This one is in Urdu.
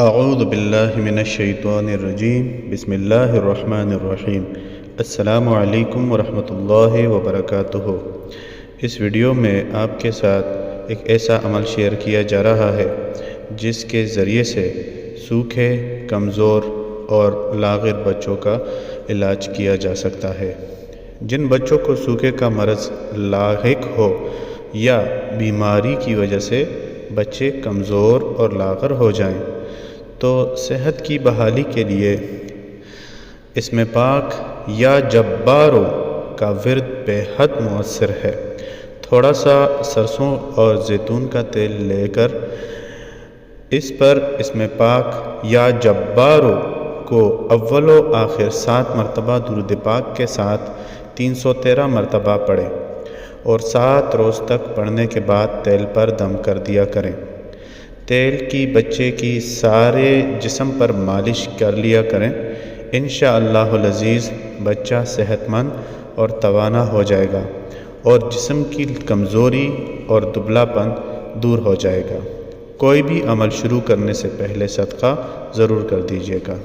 اعوذ باللہ من الشیطان الرجیم بسم اللہ الرحمن الرحیم السلام علیکم ورحمۃ اللہ وبرکاتہ۔ اس ویڈیو میں آپ کے ساتھ ایک ایسا عمل شیئر کیا جا رہا ہے جس کے ذریعے سے سوکھے، کمزور اور لاغر بچوں کا علاج کیا جا سکتا ہے۔ جن بچوں کو سوکھے کا مرض لاحق ہو یا بیماری کی وجہ سے بچے کمزور اور لاغر ہو جائیں تو صحت کی بحالی کے لیے اسم پاک یا جبارو کا ورد بے حد مؤثر ہے۔ تھوڑا سا سرسوں اور زیتون کا تیل لے کر اس پر اسم پاک یا جبارو کو اول و آخر 7 مرتبہ درود پاک کے ساتھ 313 مرتبہ پڑھیں اور 7 روز تک پڑھنے کے بعد تیل پر دم کر دیا کریں۔ تیل کی بچے کی سارے جسم پر مالش کر لیا کریں۔ انشاءاللہ العزیز بچہ صحت مند اور توانا ہو جائے گا اور جسم کی کمزوری اور دبلا پن دور ہو جائے گا۔ کوئی بھی عمل شروع کرنے سے پہلے صدقہ ضرور کر دیجیے گا۔